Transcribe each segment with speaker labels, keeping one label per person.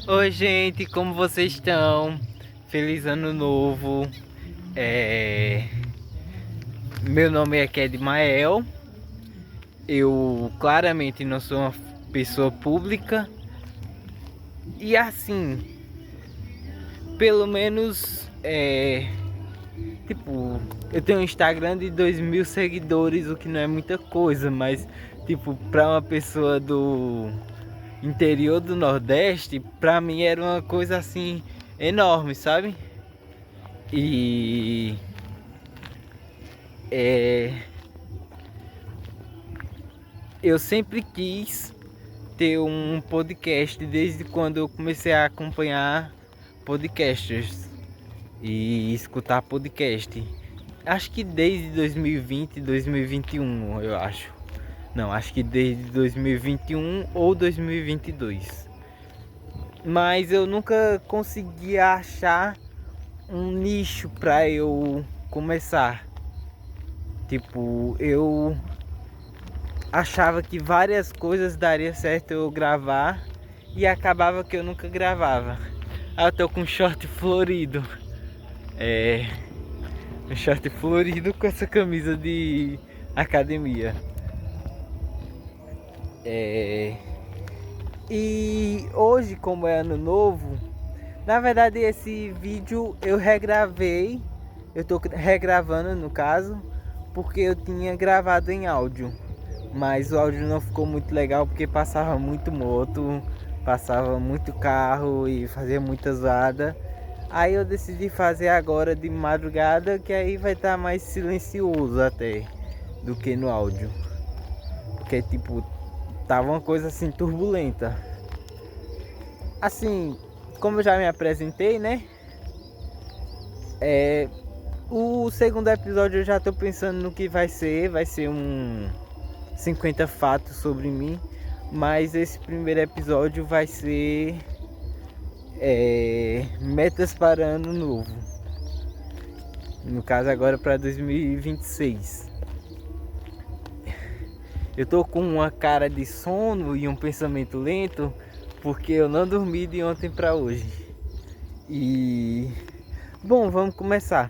Speaker 1: Oi, gente, como vocês estão? Feliz ano novo. Meu nome é Kedmael. Eu claramente não sou uma pessoa pública. E assim, pelo menos, tipo, eu tenho um Instagram de 2.000 seguidores, o que não é muita coisa, mas, tipo, pra uma pessoa do interior do Nordeste, pra mim era uma coisa assim enorme, sabe? E é, eu sempre quis ter um podcast desde quando eu comecei a acompanhar podcasters e escutar podcast. Acho que desde 2020, 2021, eu acho. Não, acho que desde 2021 ou 2022. Mas eu nunca consegui achar um nicho para eu começar. Tipo, eu achava que várias coisas daria certo eu gravar e acabava que eu nunca gravava. Ah, eu tô com um short florido. Um short florido com essa camisa de academia. E hoje, como é ano novo, na verdade esse vídeo eu regravei. Eu tô regravando no caso, porque eu tinha gravado em áudio. Mas o áudio não ficou muito legal porque passava muito moto, passava muito carro e fazia muita zoada. Aí eu decidi fazer agora de madrugada, que aí vai estar mais silencioso até do que no áudio. Porque tipo, tava uma coisa assim turbulenta. Assim, como eu já me apresentei, né? O segundo episódio eu já tô pensando no que vai ser. Vai ser um 50 fatos sobre mim. Mas esse primeiro episódio vai ser metas para ano novo. No caso agora para 2026. Eu tô com uma cara de sono e um pensamento lento porque eu não dormi de ontem para hoje. E bom, vamos começar.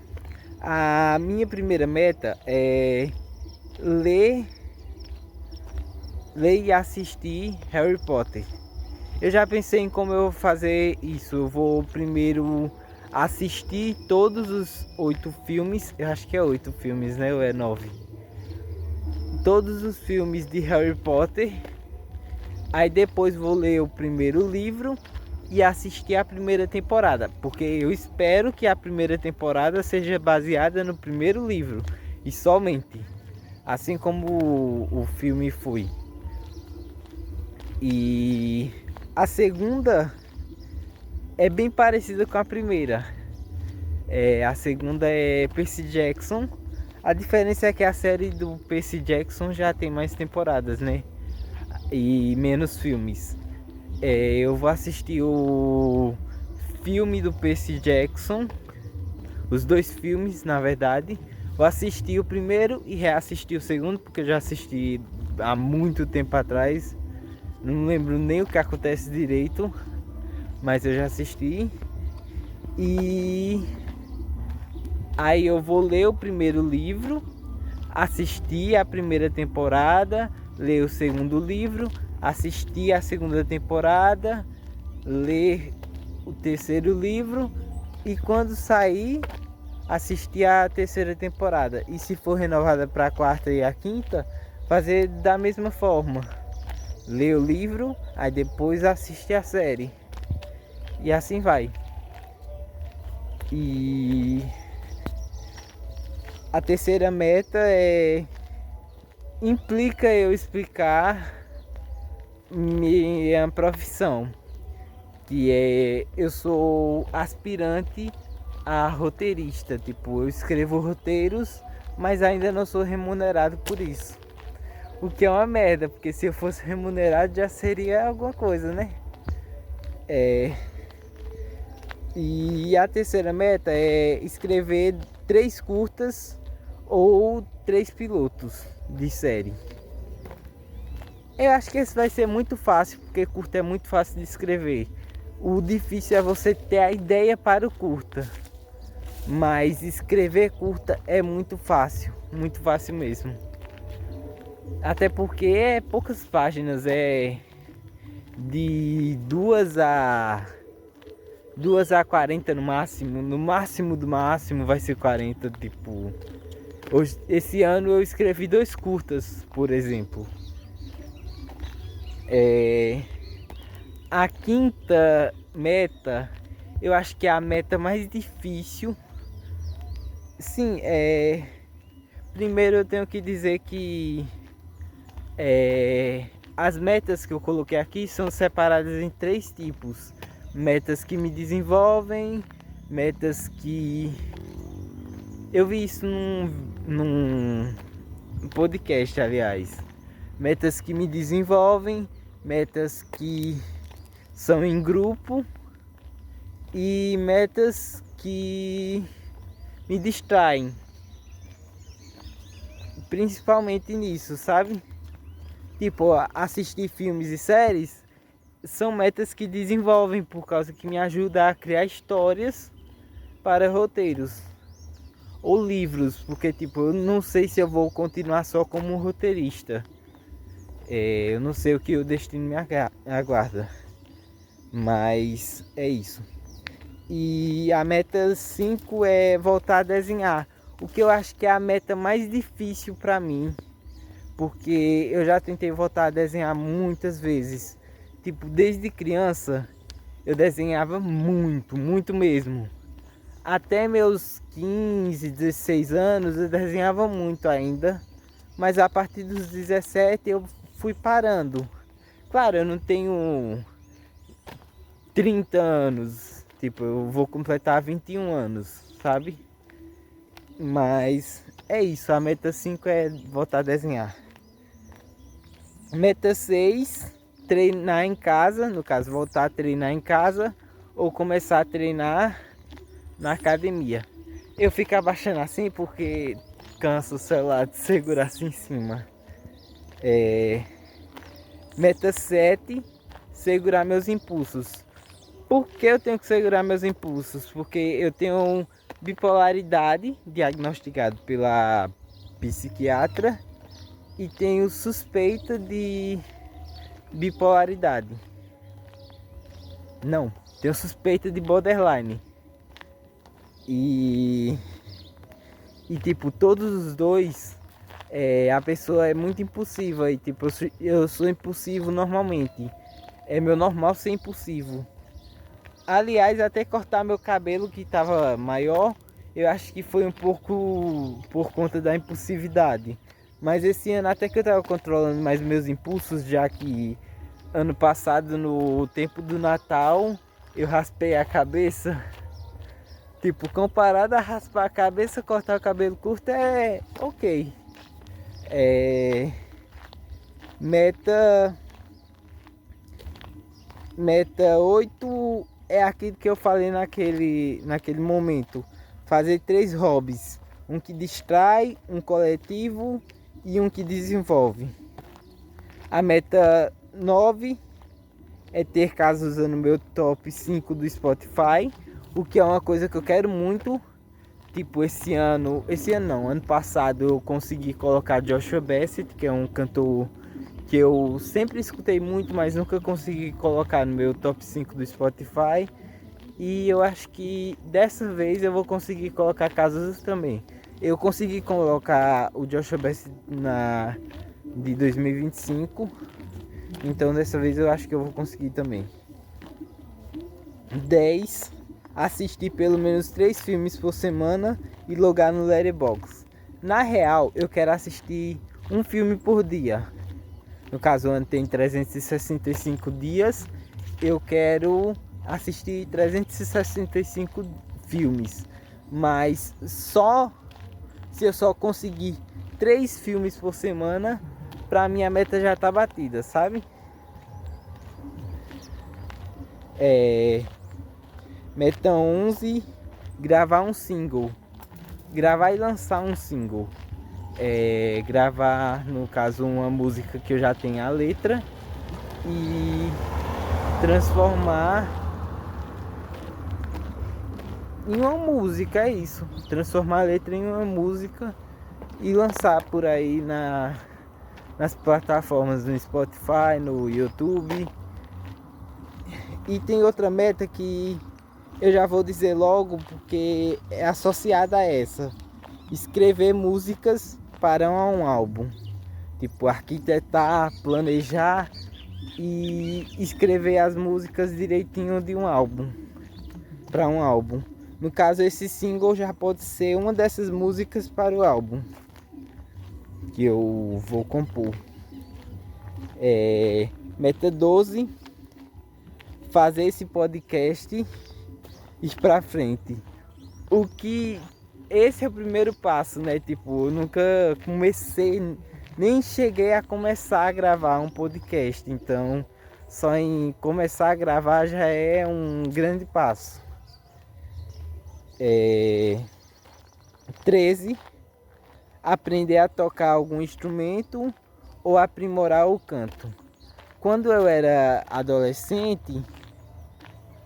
Speaker 1: A minha primeira meta é ler e assistir Harry Potter. Eu já pensei em como eu vou fazer isso. Eu vou primeiro assistir todos os 8 filmes. Eu acho que é 8 filmes, né? Ou é 9? Todos os filmes de Harry Potter. Aí depois vou ler o primeiro livro e assistir a primeira temporada. Porque eu espero que a primeira temporada seja baseada no primeiro livro. E somente. Assim como o filme foi. E a segunda é bem parecida com a primeira. A segunda é Percy Jackson. A diferença é que a série do Percy Jackson já tem mais temporadas, né? E menos filmes. Eu vou assistir o filme do Percy Jackson. Os 2 filmes, na verdade. Vou assistir o primeiro e reassistir o segundo, porque eu já assisti há muito tempo atrás. Não lembro nem o que acontece direito, mas eu já assisti. E aí eu vou ler o primeiro livro, assistir a primeira temporada, ler o segundo livro, assistir a segunda temporada, ler o terceiro livro e quando sair, assistir a terceira temporada. E se for renovada para a quarta e a quinta, fazer da mesma forma. Ler o livro, aí depois assistir a série. E assim vai. E a terceira meta implica eu explicar minha profissão, que eu sou aspirante a roteirista, tipo, eu escrevo roteiros, mas ainda não sou remunerado por isso. O que é uma merda, porque se eu fosse remunerado já seria alguma coisa, né? E a terceira meta é escrever 3 curtas ou 3 pilotos de série. Eu acho que esse vai ser muito fácil, porque curta é muito fácil de escrever. O difícil é você ter a ideia para o curta. Mas escrever curta é muito fácil mesmo. Até porque é poucas páginas, é de 2 a 40 no máximo do máximo vai ser 40, tipo. Hoje, esse ano eu escrevi 2 curtas, por exemplo. A quinta meta, eu acho que é a meta mais difícil. Sim, primeiro eu tenho que dizer que as metas que eu coloquei aqui são separadas em 3 tipos. Metas que me desenvolvem, metas que... Eu vi isso num podcast, aliás. Metas que me desenvolvem, metas que são em grupo e metas que me distraem. Principalmente nisso, sabe? Tipo, assistir filmes e séries são metas que desenvolvem, por causa que me ajudam a criar histórias para roteiros ou livros, porque tipo, eu não sei se eu vou continuar só como roteirista. Eu não sei o que o destino me aguarda, mas é isso. E a meta 5 é voltar a desenhar, o que eu acho que é a meta mais difícil para mim, porque eu já tentei voltar a desenhar muitas vezes. Tipo, desde criança eu desenhava muito mesmo. Até meus 15, 16 anos eu desenhava muito ainda. Mas a partir dos 17 eu fui parando. Claro, eu não tenho 30 anos. Tipo, eu vou completar 21 anos, sabe? Mas é isso, a meta 5 é voltar a desenhar. Meta 6, treinar em casa, no caso voltar a treinar em casa ou começar a treinar na academia. Eu fico abaixando assim porque canso o celular de segurar assim em cima. Meta 7, segurar meus impulsos. Por que eu tenho que segurar meus impulsos? Porque eu tenho bipolaridade, diagnosticado pela psiquiatra, e tenho suspeita de bipolaridade. Não, tenho suspeita de borderline. E tipo, todos os dois, a pessoa é muito impulsiva. E tipo, eu sou impulsivo normalmente. É meu normal ser impulsivo. Aliás, até cortar meu cabelo que estava maior, eu acho que foi um pouco por conta da impulsividade. Mas esse ano até que eu estava controlando mais meus impulsos, já que ano passado, no tempo do Natal, eu raspei a cabeça. Tipo, comparado a raspar a cabeça, cortar o cabelo curto é ok. Meta 8 é aquilo que eu falei naquele momento. Fazer 3 hobbies. Um que distrai, um coletivo e um que desenvolve. A meta 9 é ter casas usando meu top 5 do Spotify. O que é uma coisa que eu quero muito. Tipo, ano passado eu consegui colocar Joshua Bassett, que é um cantor que eu sempre escutei muito, mas nunca consegui colocar no meu top 5 do Spotify. E eu acho que dessa vez eu vou conseguir colocar Cazuza também. Eu consegui colocar o Joshua Bassett de 2025. Então dessa vez eu acho que eu vou conseguir também. 10. Assistir pelo menos 3 filmes por semana e logar no Letterboxd. Na real, eu quero assistir um filme por dia. No caso, o ano tem 365 dias. Eu quero assistir 365 filmes. Mas se eu só conseguir 3 filmes por semana, pra minha meta já tá batida, sabe? Meta 11, gravar um single. Gravar e lançar um single. Gravar, no caso, uma música que eu já tenho a letra e transformar em uma música, é isso. Transformar a letra em uma música e lançar por aí nas plataformas no Spotify, no YouTube. E tem outra meta que eu já vou dizer logo, porque é associada a essa: escrever músicas para um álbum. Tipo, arquitetar, planejar e escrever as músicas direitinho de um álbum, para um álbum. No caso, esse single já pode ser uma dessas músicas para o álbum que eu vou compor. Meta 12: fazer esse podcast ir pra frente. O que esse é o primeiro passo, né? Tipo, eu nunca comecei, nem cheguei a começar a gravar um podcast. Então, só em começar a gravar já é um grande passo. 13: aprender a tocar algum instrumento ou aprimorar o canto. Quando eu era adolescente,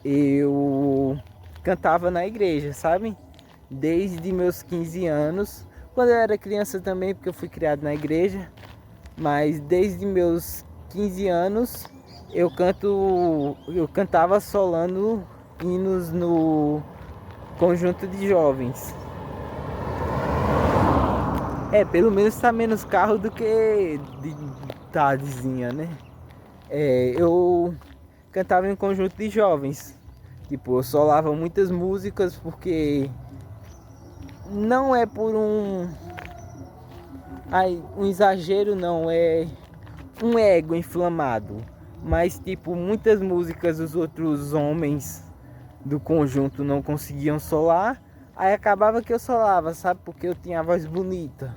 Speaker 1: eu cantava na igreja, sabe? Desde meus 15 anos. Quando eu era criança também, porque eu fui criado na igreja. Mas desde meus 15 anos eu cantava solando hinos no conjunto de jovens. Pelo menos tá menos carro do que de tardezinha, né? Eu cantava em um conjunto de jovens. Tipo, eu solava muitas músicas porque não é por um exagero, não, é um ego inflamado. Mas tipo, muitas músicas os outros homens do conjunto não conseguiam solar. Aí acabava que eu solava, sabe? Porque eu tinha a voz bonita.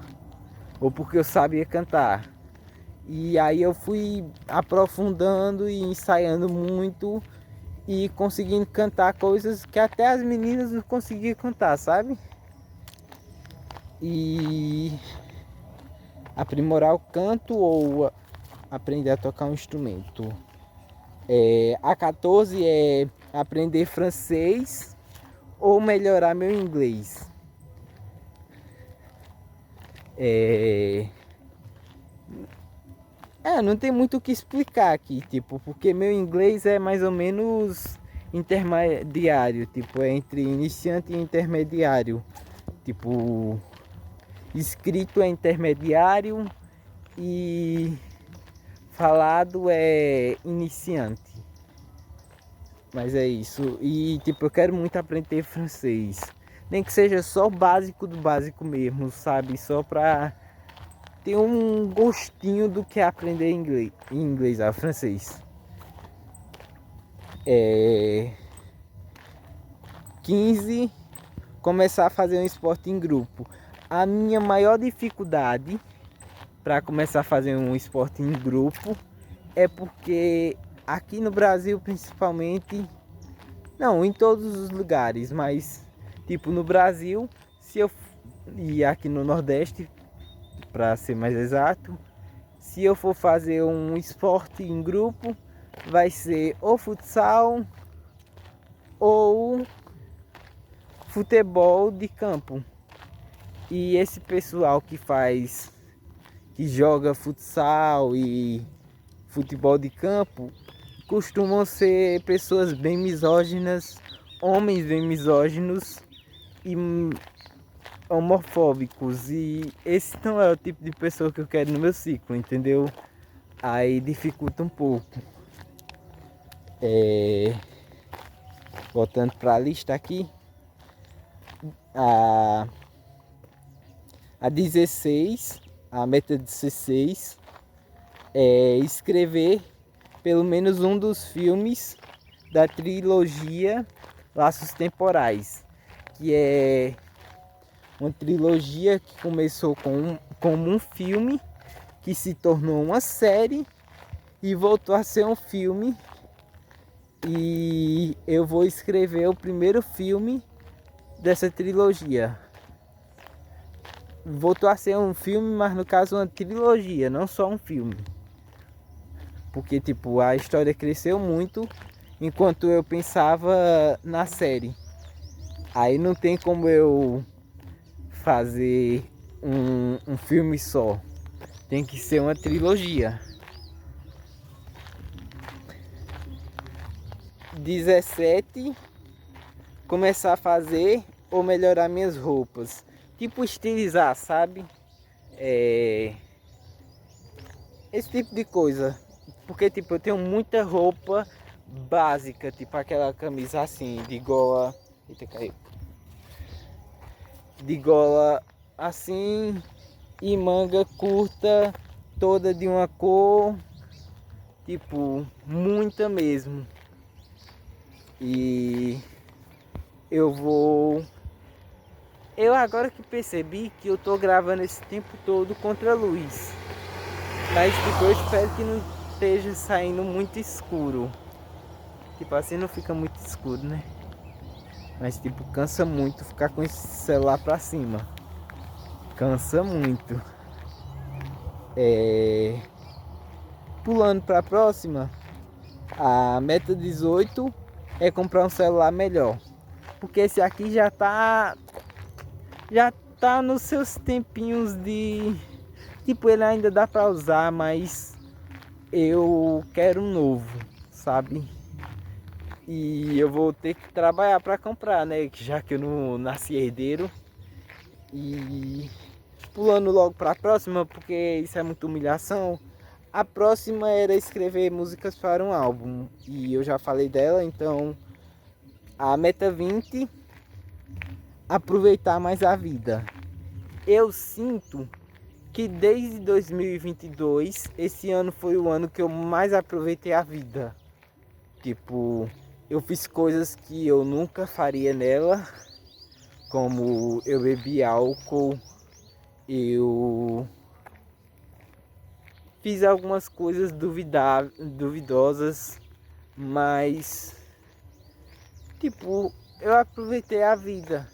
Speaker 1: Ou porque eu sabia cantar. E aí eu fui aprofundando e ensaiando muito. E conseguindo cantar coisas que até as meninas não conseguiam cantar, sabe? E aprimorar o canto ou aprender a tocar um instrumento. A 14 é aprender francês ou melhorar meu inglês. Não tem muito o que explicar aqui, tipo, porque meu inglês é mais ou menos intermediário, tipo, é entre iniciante e intermediário. Tipo, escrito é intermediário e falado é iniciante. Mas é isso. E tipo, eu quero muito aprender francês. Nem que seja só o básico do básico mesmo, sabe? Só pra ter um gostinho do que é aprender inglês, francês. 15: começar a fazer um esporte em grupo. A minha maior dificuldade para começar a fazer um esporte em grupo é porque aqui no Brasil, principalmente, não, em todos os lugares, mas tipo no Brasil, e aqui no Nordeste, para ser mais exato, se eu for fazer um esporte em grupo, vai ser ou futsal ou futebol de campo. E esse pessoal que joga futsal e futebol de campo costumam ser pessoas bem misóginas, homens bem misóginos e homofóbicos. E esse não é o tipo de pessoa que eu quero no meu ciclo, entendeu? Aí dificulta um pouco. Voltando para a lista aqui, a 16, a meta 16 é escrever pelo menos um dos filmes da trilogia Laços Temporais, que é uma trilogia que começou como um filme, que se tornou uma série e voltou a ser um filme. E eu vou escrever o primeiro filme dessa trilogia. Voltou a ser um filme, mas no caso uma trilogia, não só um filme. Porque tipo, a história cresceu muito enquanto eu pensava na série. Aí não tem como eu fazer um filme só. Tem que ser uma trilogia. 17, começar a fazer ou melhorar minhas roupas. Tipo estilizar, sabe? Esse tipo de coisa. Porque tipo, eu tenho muita roupa básica, tipo aquela camisa assim, de gola. Eita, caiu. De gola assim e manga curta, toda de uma cor, tipo, muita mesmo. E eu agora que percebi que eu tô gravando esse tempo todo contra a luz. Mas tipo, eu espero que não esteja saindo muito escuro. Tipo assim não fica muito escuro, né? Mas tipo, cansa muito ficar com esse celular pra cima. Cansa muito. Pulando pra próxima, a meta 18 é comprar um celular melhor. Porque esse aqui já tá nos seus tempinhos de... Tipo, ele ainda dá pra usar, mas eu quero um novo, sabe? E eu vou ter que trabalhar pra comprar, né? Já que eu não nasci herdeiro. E pulando logo pra próxima, porque isso é muita humilhação. A próxima era escrever músicas para um álbum. E eu já falei dela, então... A meta 20, aproveitar mais a vida. Eu sinto que desde 2022, esse ano foi o ano que eu mais aproveitei a vida. Tipo, eu fiz coisas que eu nunca faria nela, como eu bebi álcool, eu fiz algumas coisas duvidosas, mas tipo, eu aproveitei a vida.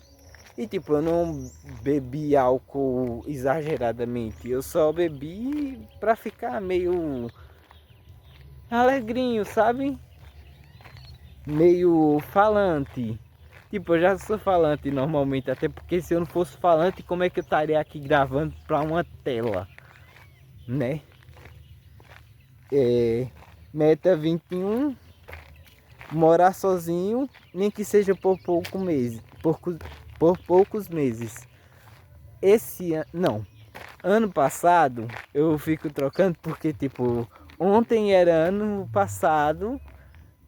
Speaker 1: E tipo, eu não bebi álcool exageradamente. Eu só bebi pra ficar meio alegrinho, sabe? Meio falante. Tipo, eu já sou falante normalmente. Até porque se eu não fosse falante, como é que eu estaria aqui gravando pra uma tela? Né? Meta 21. Morar sozinho, nem que seja por poucos meses. Esse ano, não, ano passado eu fico trocando porque tipo, ontem era ano passado,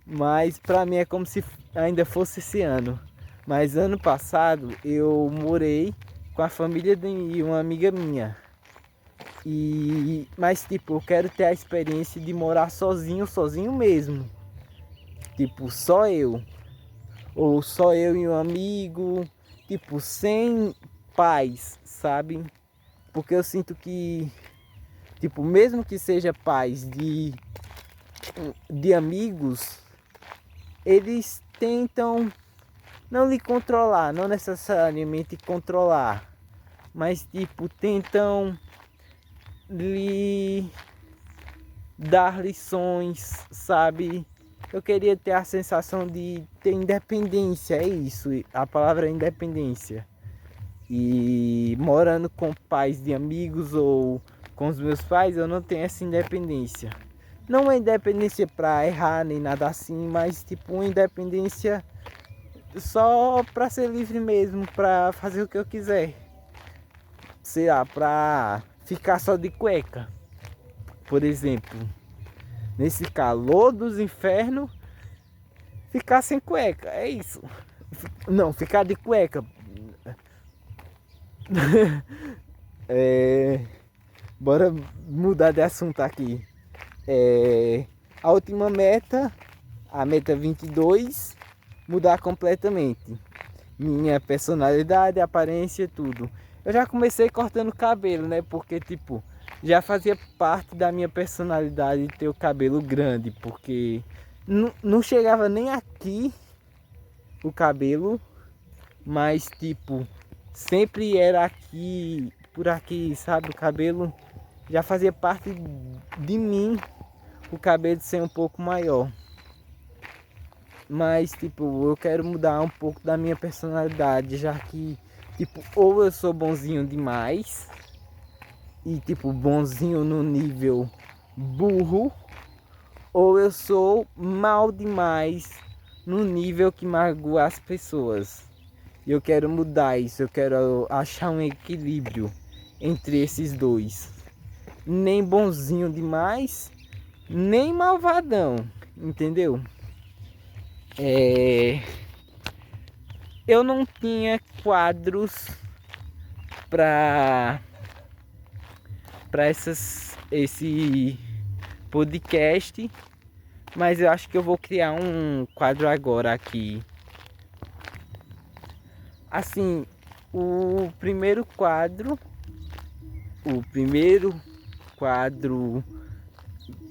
Speaker 1: mas pra mim é como se ainda fosse esse ano. Mas ano passado eu morei com a família de uma amiga minha. Mas tipo, eu quero ter a experiência de morar sozinho, sozinho mesmo. Tipo, só eu. Ou só eu e um amigo. Tipo, sem pais, sabe? Porque eu sinto que, tipo, mesmo que seja pais de amigos, eles tentam não lhe controlar, não necessariamente controlar, mas tipo, tentam lhe dar lições, sabe? Eu queria ter a sensação de ter independência, é isso, a palavra é independência. E morando com pais de amigos ou com os meus pais, eu não tenho essa independência. Não é independência para errar nem nada assim, mas tipo uma independência só para ser livre mesmo, para fazer o que eu quiser. Sei lá, para ficar só de cueca, por exemplo. Nesse calor dos infernos, ficar sem cueca, é isso. Não, ficar de cueca. Bora mudar de assunto aqui. A última meta, a meta 22, mudar completamente. Minha personalidade, aparência, tudo. Eu já comecei cortando cabelo, né? Porque, tipo, já fazia parte da minha personalidade ter o cabelo grande. Porque não chegava nem aqui o cabelo, mas, tipo, sempre era aqui, por aqui, sabe? O cabelo já fazia parte de mim, o cabelo ser um pouco maior. Mas, tipo, eu quero mudar um pouco da minha personalidade, já que, tipo, ou eu sou bonzinho demais, e, tipo, bonzinho no nível burro, ou eu sou mal demais no nível que magoa as pessoas. E eu quero mudar isso, eu quero achar um equilíbrio entre esses dois. Nem bonzinho demais, nem malvadão, entendeu? Eu não tinha quadros para esse podcast, mas eu acho que eu vou criar um quadro agora aqui. Assim, o primeiro quadro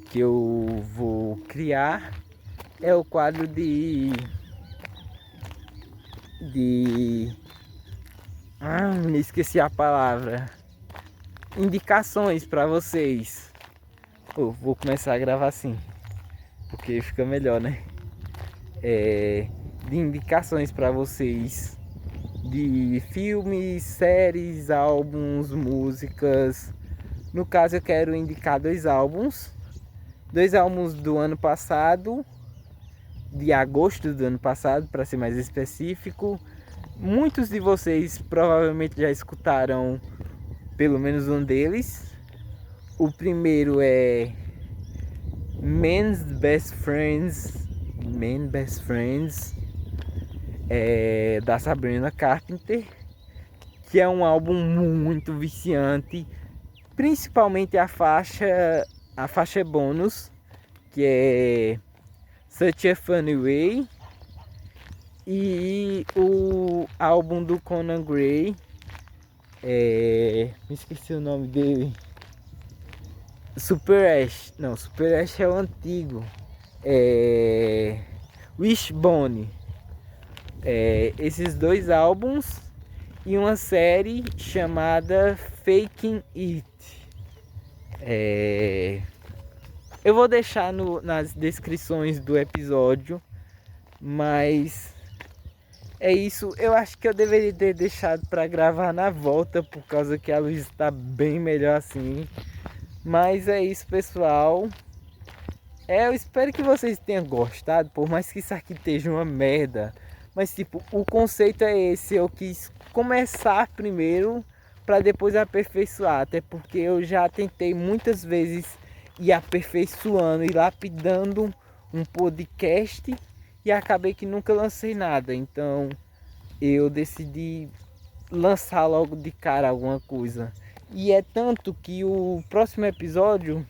Speaker 1: que eu vou criar é o quadro me esqueci a palavra. Indicações para vocês. Vou começar a gravar assim, porque fica melhor, né? De indicações para vocês de filmes, séries, álbuns, músicas. No caso, eu quero indicar dois álbuns do ano passado, de agosto do ano passado, para ser mais específico. Muitos de vocês provavelmente já escutaram pelo menos um deles. O primeiro é Men's Best Friends, da Sabrina Carpenter, que é um álbum muito viciante, principalmente a faixa bônus, que é Such a Funny Way, e o álbum do Conan Gray, me esqueci o nome dele, Super Ash é o antigo, Wishbone. Esses dois álbuns e uma série chamada Faking It. Eu vou deixar nas descrições do episódio, mas é isso. Eu acho que eu deveria ter deixado para gravar na volta, por causa que a luz está bem melhor assim. Mas é isso, pessoal. Eu espero que vocês tenham gostado, por mais que isso aqui esteja uma merda. Mas tipo, o conceito é esse. Eu quis começar primeiro para depois aperfeiçoar. Até porque eu já tentei muitas vezes ir aperfeiçoando e lapidando um podcast e acabei que nunca lancei nada. Então eu decidi lançar logo de cara alguma coisa. E é tanto que o próximo episódio,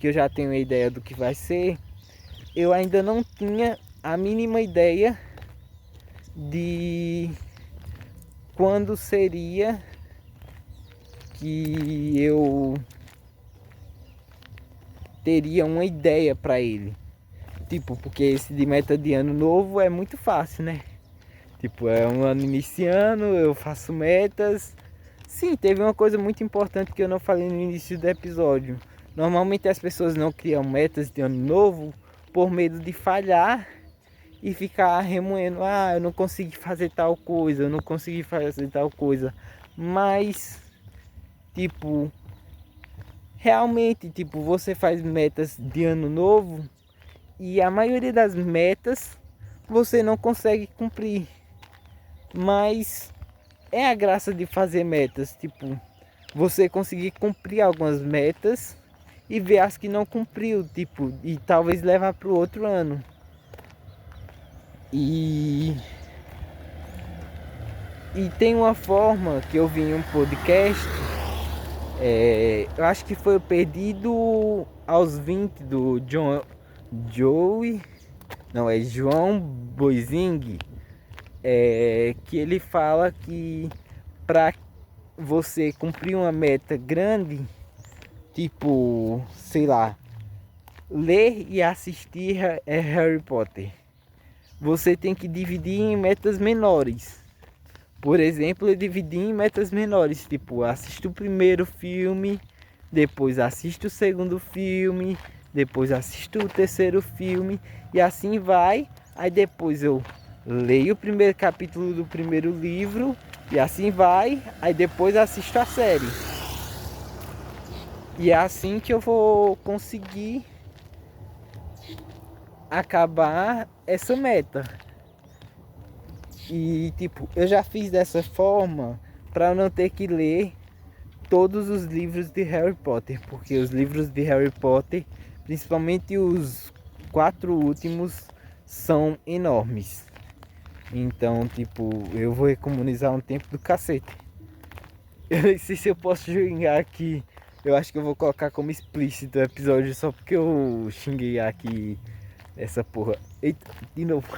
Speaker 1: que eu já tenho a ideia do que vai ser, eu ainda não tinha a mínima ideia de quando seria que eu teria uma ideia para ele. Tipo, porque esse de meta de ano novo é muito fácil, né? Tipo, é um ano iniciando, eu faço metas. Sim, teve uma coisa muito importante que eu não falei no início do episódio. Normalmente as pessoas não criam metas de ano novo por medo de falhar e ficar remoendo, eu não consegui fazer tal coisa, eu não consegui fazer tal coisa. Mas, tipo, realmente, tipo, você faz metas de ano novo e a maioria das metas você não consegue cumprir. Mas é a graça de fazer metas, tipo, você conseguir cumprir algumas metas e ver as que não cumpriu, tipo, e talvez levar para o outro ano. E tem uma forma que eu vi em um podcast, eu acho que foi o Perdido aos 20 do João Boizing, que ele fala que para você cumprir uma meta grande, tipo, sei lá, ler e assistir Harry Potter, você tem que dividir em metas menores. Por exemplo, eu dividi em metas menores, tipo, assisto o primeiro filme, depois assisto o segundo filme, depois assisto o terceiro filme, e assim vai Aí depois eu leio o primeiro capítulo do primeiro livro e assim vai. Aí depois assisto a série. E é assim que eu vou conseguir acabar essa meta. E tipo, eu já fiz dessa forma para eu não ter que ler todos os livros de Harry Potter, porque os livros de Harry Potter, principalmente os 4 últimos, são enormes. Então, tipo, eu vou economizar um tempo do cacete. Eu nem sei se eu posso jogar aqui. Eu acho que eu vou colocar como explícito o episódio só porque eu xinguei aqui essa porra. Eita, de novo.